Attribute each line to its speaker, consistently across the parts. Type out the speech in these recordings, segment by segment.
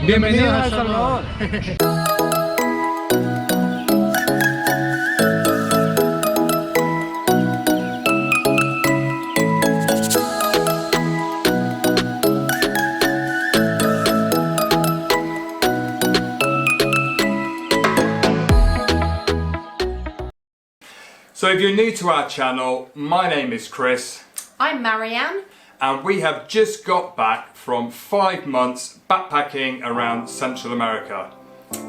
Speaker 1: Bienvenidos a El Salvador.
Speaker 2: So if you're new to our channel, my name is Chris.
Speaker 3: I'm Marianne.
Speaker 2: And we have just got back from 5 months backpacking around Central America.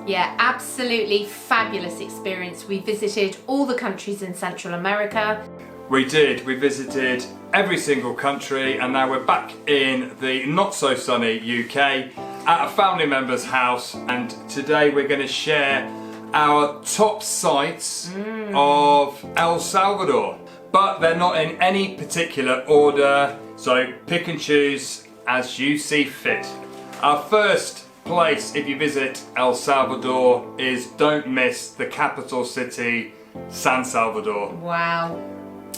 Speaker 3: Yeah, absolutely fabulous experience. We visited all the countries in Central America.
Speaker 2: We did. We visited every single country, and now we're back in the not so sunny UK at a family member's house, and today we're going to share our top sites of El Salvador. But they're not in any particular order, so pick and choose as you see fit. Our first place, if you visit El Salvador, is don't miss the capital city, San Salvador.
Speaker 3: Wow.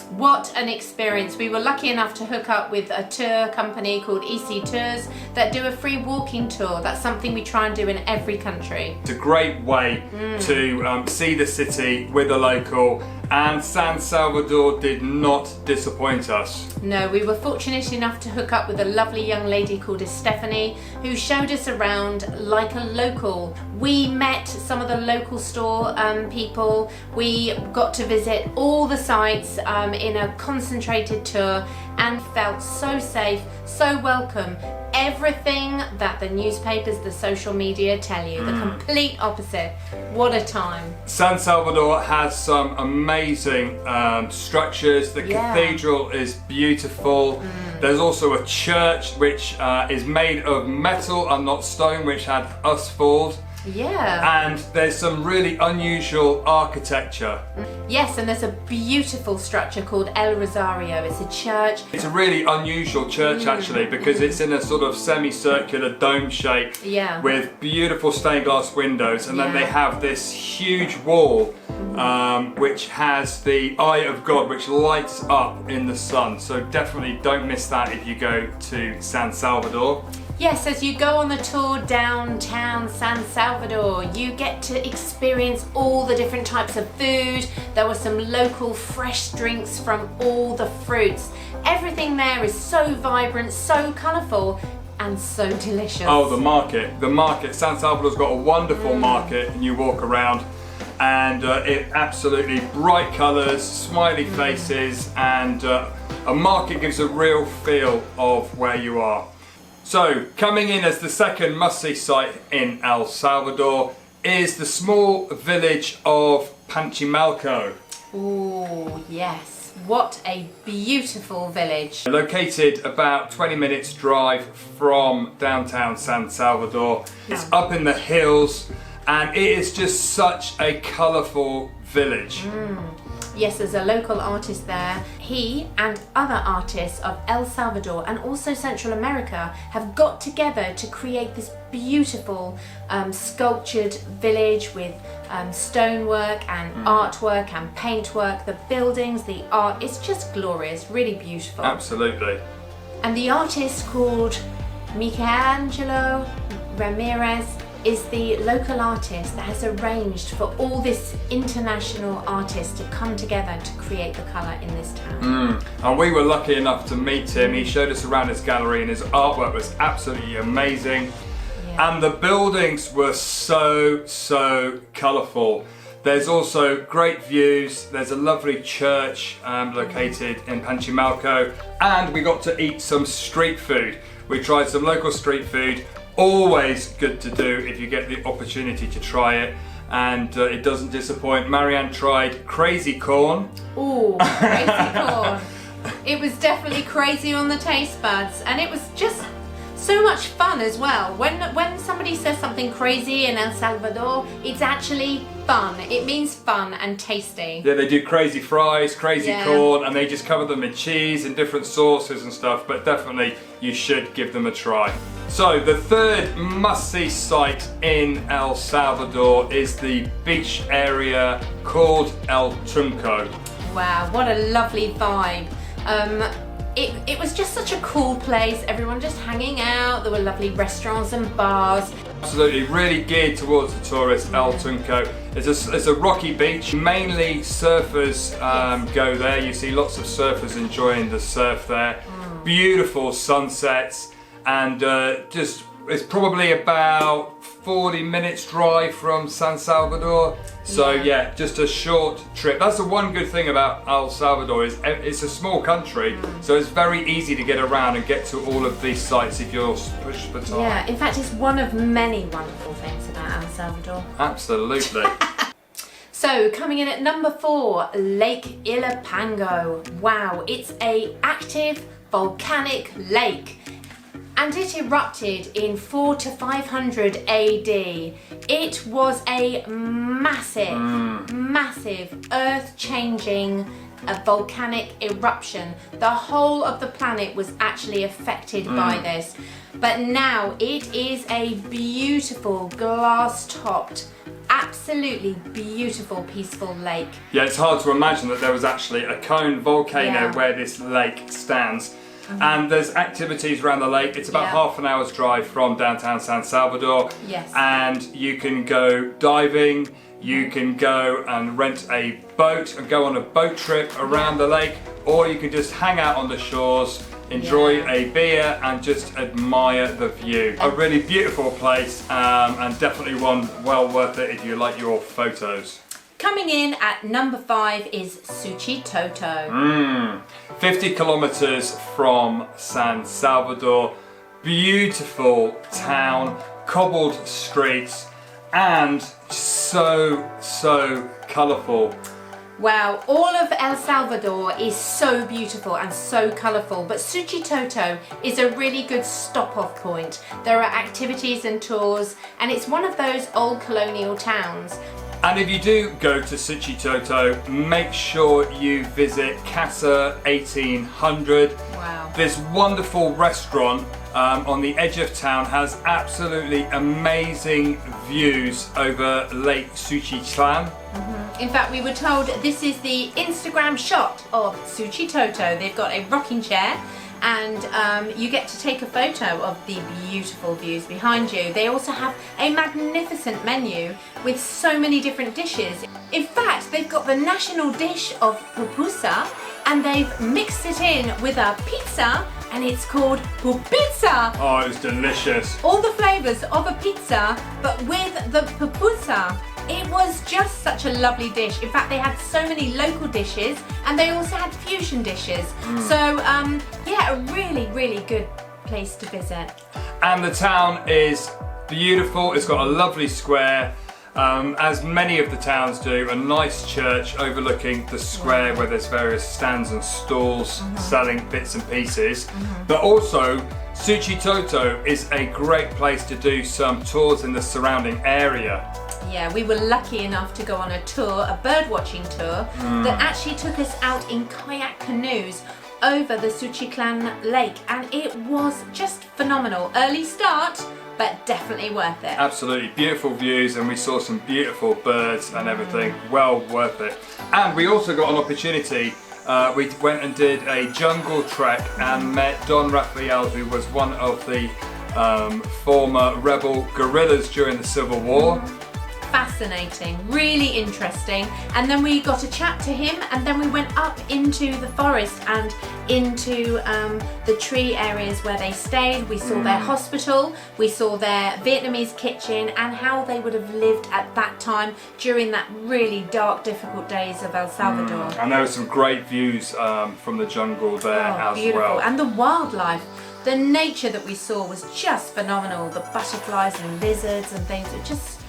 Speaker 3: What an experience. We were lucky enough to hook up with a tour company called EC Tours that do a free walking tour. That's something we try and do in every country.
Speaker 2: It's a great way to see the city with a local, and San Salvador did not disappoint us.
Speaker 3: No, we were fortunate enough to hook up with a lovely young lady called Estella, who showed us around like a local. We met some of the local store people. We got to visit all the sites in a concentrated tour and felt so safe, so welcome. Everything that the newspapers, the social media tell you, the complete opposite. What a time.
Speaker 2: San Salvador has some amazing structures. The cathedral is beautiful. There's also a church which is made of metal and not stone, which had asphalt.
Speaker 3: Yeah.
Speaker 2: And there's some really unusual architecture.
Speaker 3: Yes, and there's a beautiful structure called El Rosario. It's a church.
Speaker 2: It's a really unusual church actually, because it's in a sort of semicircular dome shape with beautiful stained glass windows, and then they have this huge wall which has the eye of God which lights up in the sun. So definitely don't miss that if you go to San Salvador.
Speaker 3: Yes, as you go on the tour downtown San Salvador, you get to experience all the different types of food. There were some local fresh drinks from all the fruits. Everything there is so vibrant, so colourful, and so delicious.
Speaker 2: Oh, the market. San Salvador's got a wonderful market, and you walk around and it absolutely bright colours, smiley faces, and a market gives a real feel of where you are. So, coming in as the second must-see site in El Salvador is the small village of Panchimalco.
Speaker 3: Oh, yes. What a beautiful village.
Speaker 2: Located about 20 minutes drive from downtown San Salvador. It's up in the hills, and it is just such a colourful village.
Speaker 3: Yes, there's a local artist there. He and other artists of El Salvador and also Central America have got together to create this beautiful sculptured village with stonework and artwork and paintwork. The buildings, the art, it's just glorious, really beautiful.
Speaker 2: Absolutely.
Speaker 3: And the artist called Michelangelo Ramirez is the local artist that has arranged for all this international artists to come together to create the colour in this town.
Speaker 2: And we were lucky enough to meet him. He showed us around his gallery, and his artwork was absolutely amazing. And the buildings were so colourful. There's also great views. There's a lovely church located in Panchimalco, and we got to eat some street food. We tried some local street food. Always good to do if you get the opportunity to try it, and it doesn't disappoint. Marianne tried crazy corn.
Speaker 3: Ooh, crazy corn. It was definitely crazy on the taste buds, and it was just so much fun as well. When somebody says something crazy in El Salvador, it's actually fun. It means fun and tasty.
Speaker 2: Yeah, they do crazy fries, crazy corn, and they just cover them in cheese and different sauces and stuff, but definitely you should give them a try. So the third must-see site in El Salvador is the beach area called El Tuco.
Speaker 3: Wow, what a lovely vibe. it was just such a cool place. Everyone just hanging out. There were lovely restaurants and bars.
Speaker 2: Absolutely, really geared towards the tourist, El Tuco. It's a rocky beach. Mainly surfers go there. You see lots of surfers enjoying the surf there. Beautiful sunsets, and it's probably about 40 minutes drive from San Salvador. So yeah, just a short trip. That's the one good thing about El Salvador, is it's a small country, so it's very easy to get around and get to all of these sites if you're pushed for time.
Speaker 3: Yeah, in fact, it's one of many wonderful things about El Salvador.
Speaker 2: Absolutely.
Speaker 3: So coming in at number 4, Lake Ilopango. Wow, it's a active volcanic lake. And it erupted in 400 to 500 AD. It was a massive earth-changing volcanic eruption. The whole of the planet was actually affected by this. But now it is a beautiful glass-topped, absolutely beautiful, peaceful lake.
Speaker 2: Yeah, it's hard to imagine that there was actually a cone volcano where this lake stands. And there's activities around the lake. It's about half an hour's drive from downtown San Salvador.
Speaker 3: Yes.
Speaker 2: And you can go diving, you can go and rent a boat and go on a boat trip around the lake, or you can just hang out on the shores, enjoy a beer and just admire the view. A really beautiful place, and definitely one well worth it if you like your photos.
Speaker 3: Coming in at number 5 is Suquito.
Speaker 2: 50 kilometers from San Salvador. Beautiful town, cobbled streets, and so colourful.
Speaker 3: Wow, all of El Salvador is so beautiful and so colourful, but Suquito is a really good stop-off point. There are activities and tours, and it's one of those old colonial towns.
Speaker 2: And if you do go to Suquito, make sure you visit Casa 1800.
Speaker 3: Wow.
Speaker 2: This wonderful restaurant on the edge of town has absolutely amazing views over Lake Suquito.
Speaker 3: In fact, we were told this is the Instagram shot of Suquito. They've got a rocking chair, and you get to take a photo of the beautiful views behind you. They also have a magnificent menu with so many different dishes. In fact, they've got the national dish of pupusa, and they've mixed it in with a pizza, and it's called pupizza.
Speaker 2: Oh, it's delicious.
Speaker 3: All the flavours of a pizza, but with the pupusa. It was just such a lovely dish. In fact, they had so many local dishes, and they also had fusion dishes. So, yeah, a really good place to visit.
Speaker 2: And the town is beautiful. It's got a lovely square, as many of the towns do, a nice church overlooking the square where there's various stands and stalls selling bits and pieces. But also, Suquito is a great place to do some tours in the surrounding area.
Speaker 3: Yeah, we were lucky enough to go on a tour, a bird watching tour, that actually took us out in kayak canoes over the Suquito Lake, and it was just phenomenal. Early start, but definitely worth it.
Speaker 2: Absolutely, beautiful views, and we saw some beautiful birds and everything. Well worth it. And we also got an opportunity. We went and did a jungle trek and met Don Rafael, who was one of the former rebel guerrillas during the Civil War.
Speaker 3: Fascinating, really interesting. And then we got to chat to him, and then we went up into the forest and into the tree areas where they stayed. We saw their hospital, we saw their Vietnamese kitchen, and how they would have lived at that time during that really dark, difficult days of El Salvador.
Speaker 2: And there were some great views from the jungle there as
Speaker 3: beautiful.
Speaker 2: well.
Speaker 3: And the wildlife. The nature that we saw was just phenomenal. The butterflies and lizards and things, it just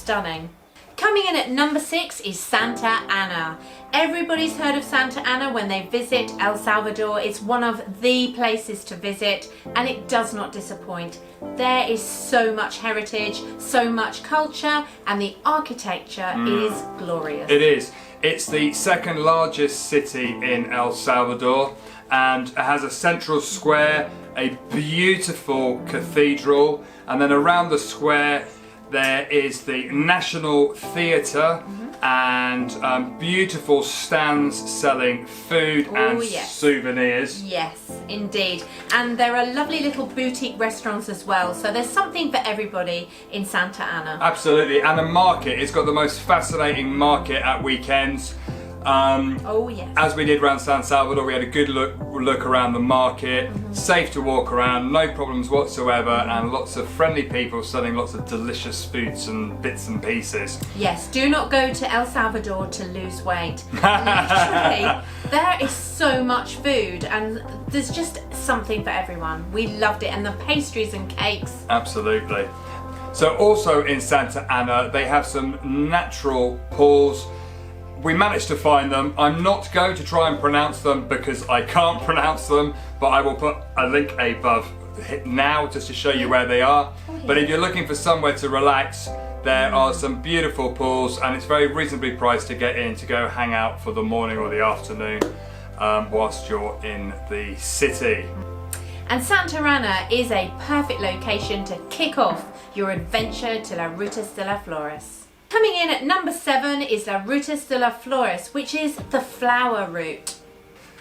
Speaker 3: stunning. Coming in at number 6 is Santa Ana. Everybody's heard of Santa Ana when they visit El Salvador. It's one of the places to visit, and it does not disappoint. There is so much heritage, so much culture, and the architecture is glorious.
Speaker 2: It is. It's the second largest city in El Salvador, and it has a central square, a beautiful cathedral, and then around the square there is the National Theatre and beautiful stands selling food and souvenirs.
Speaker 3: Yes, indeed. And there are lovely little boutique restaurants as well. So there's something for everybody in Santa Ana.
Speaker 2: Absolutely. And a market. It's got the most fascinating market at weekends. As we did around San Salvador, we had a good look around the market, safe to walk around, no problems whatsoever, and lots of friendly people selling lots of delicious foods and bits and pieces.
Speaker 3: Yes, do not go to El Salvador to lose weight. Literally, there is so much food and there's just something for everyone. We loved it, and the pastries and cakes.
Speaker 2: Absolutely. So also in Santa Ana, they have some natural pools. We managed to find them. I'm not going to try and pronounce them because I can't pronounce them, but I will put a link above now just to show you where they are. But if you're looking for somewhere to relax, there are some beautiful pools, and it's very reasonably priced to get in to go hang out for the morning or the afternoon whilst you're in the city.
Speaker 3: And Santa Ana is a perfect location to kick off your adventure to La Ruta de las Flores. Coming in at number 7 is La Ruta de las Flores, which is the flower route.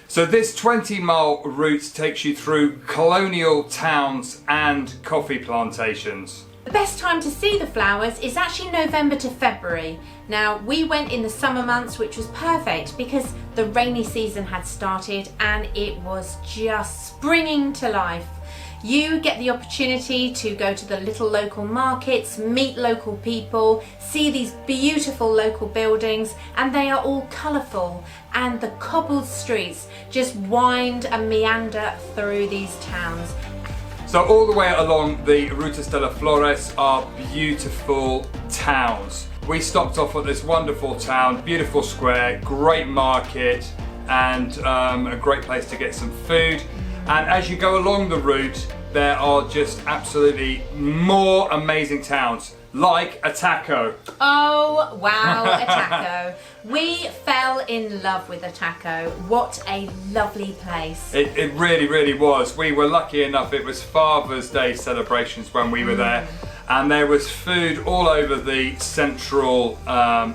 Speaker 2: So this 20-mile route takes you through colonial towns and coffee plantations.
Speaker 3: The best time to see the flowers is actually November to February. Now, we went in the summer months, which was perfect because the rainy season had started and it was just springing to life. You get the opportunity to go to the little local markets, meet local people, see these beautiful local buildings, and they are all colourful, and the cobbled streets just wind and meander through these towns.
Speaker 2: So all the way along the Ruta de las Flores are beautiful towns. We stopped off at this wonderful town, beautiful square, great market, and a great place to get some food. And as you go along the route, there are just absolutely more amazing towns, like Ataco.
Speaker 3: Oh wow, Ataco. We fell in love with Ataco. What a lovely place.
Speaker 2: It really, really was. We were lucky enough, it was Father's Day celebrations when we were there, and there was food all over the central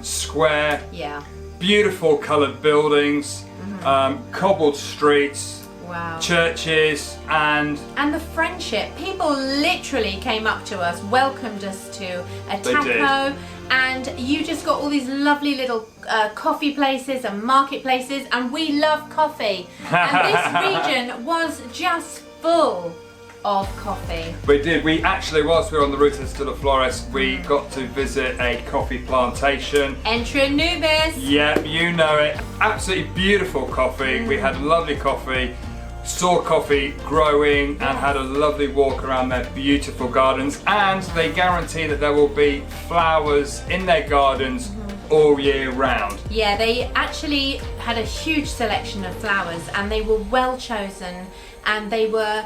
Speaker 2: square.
Speaker 3: Yeah.
Speaker 2: Beautiful coloured buildings, cobbled streets.
Speaker 3: Wow.
Speaker 2: Churches and
Speaker 3: the friendship. People literally came up to us, welcomed us to Ataco, and you just got all these lovely little coffee places and marketplaces, and we love coffee. And this region was just full of coffee.
Speaker 2: We did. We actually, whilst we were on the Ruta de las Flores, we got to visit a coffee plantation.
Speaker 3: Entre Nubes.
Speaker 2: Yeah, you know it. Absolutely beautiful coffee. We had lovely coffee. Saw coffee growing and had a lovely walk around their beautiful gardens, and they guarantee that there will be flowers in their gardens all year round.
Speaker 3: Yeah, they actually had a huge selection of flowers, and they were well chosen, and they were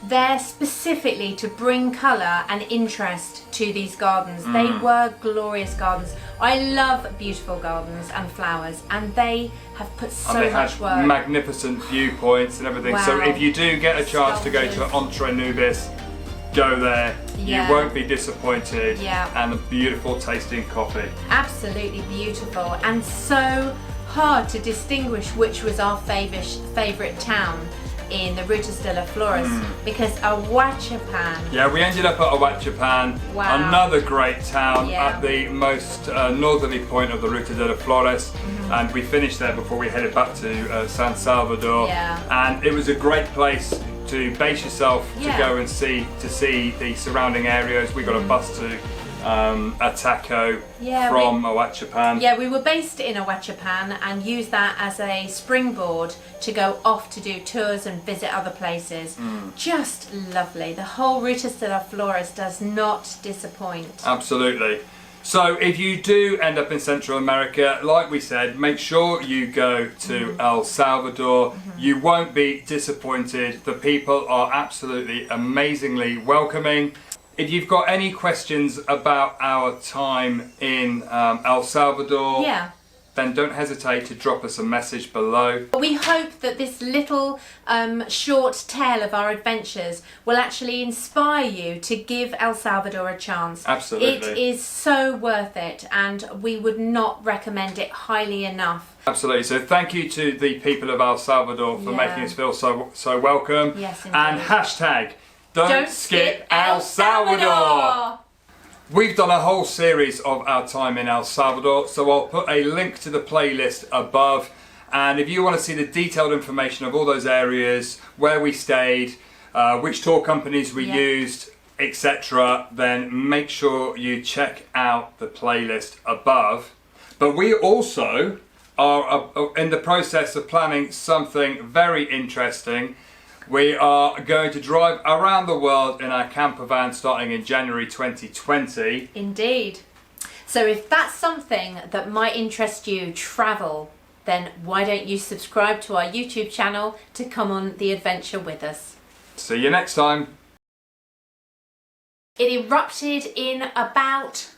Speaker 3: there specifically to bring colour and interest to these gardens. They were glorious gardens. I love beautiful gardens and flowers, and they have put so much work.
Speaker 2: Magnificent viewpoints and everything.
Speaker 3: Wow.
Speaker 2: So if you do get a chance to go to Entre Nubes, go there.
Speaker 3: Yeah.
Speaker 2: You won't be disappointed.
Speaker 3: Yeah.
Speaker 2: And a beautiful tasting coffee.
Speaker 3: Absolutely beautiful, and so hard to distinguish which was our favourite town in the Ruta de las Flores, because Ahuachapan.
Speaker 2: Yeah, we ended up at Ahuachapan, another great town at the most northerly point of the Ruta de las Flores, and we finished there before we headed back to San Salvador. And it was a great place to base yourself to go and see the surrounding areas. We got a bus to Ataco from Ahuachapan.
Speaker 3: Yeah, we were based in Ahuachapan and used that as a springboard to go off to do tours and visit other places. Just lovely. The whole Ruta de las Flores does not disappoint.
Speaker 2: Absolutely. So if you do end up in Central America, like we said, make sure you go to El Salvador. You won't be disappointed. The people are absolutely amazingly welcoming. If you've got any questions about our time in El Salvador, then don't hesitate to drop us a message below.
Speaker 3: We hope that this little short tale of our adventures will actually inspire you to give El Salvador a chance.
Speaker 2: Absolutely.
Speaker 3: It is so worth it, and we would not recommend it highly enough.
Speaker 2: Absolutely. So thank you to the people of El Salvador for making us feel so welcome.
Speaker 3: Yes, indeed.
Speaker 2: And hashtag don't skip El Salvador. We've done a whole series of our time in El Salvador, so I'll put a link to the playlist above, and if you want to see the detailed information of all those areas, where we stayed, which tour companies we used, etc., then make sure you check out the playlist above. But we also are in the process of planning something very interesting. We are going to drive around the world in our camper van starting in January 2020.
Speaker 3: Indeed. So if that's something that might interest you, travel, then why don't you subscribe to our YouTube channel to come on the adventure with us.
Speaker 2: See you next time.
Speaker 3: It erupted in about...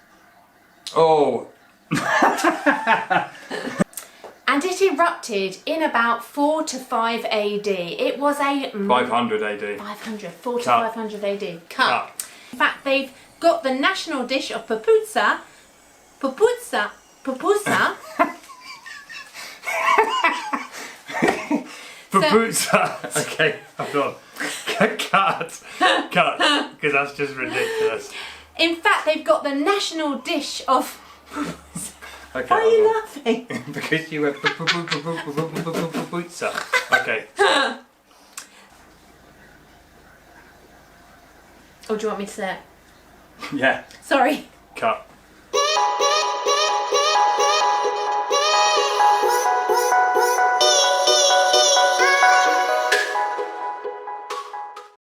Speaker 2: Oh.
Speaker 3: And it erupted in about 4 to 5 AD. It was a...
Speaker 2: 500 AD.
Speaker 3: 500, 4 to
Speaker 2: Cut.
Speaker 3: 500 AD. Cut. In fact, they've got the national dish of pupusa. Pupusa.
Speaker 2: Pupusa. Okay, hold on. Cut. Because that's just ridiculous.
Speaker 3: In fact, they've got the national dish of...
Speaker 2: Okay,
Speaker 3: Why are you laughing?
Speaker 2: Because you went pupusa. Okay.
Speaker 3: Or do you want me to say it?
Speaker 2: Yeah.
Speaker 3: Sorry.
Speaker 2: Cut.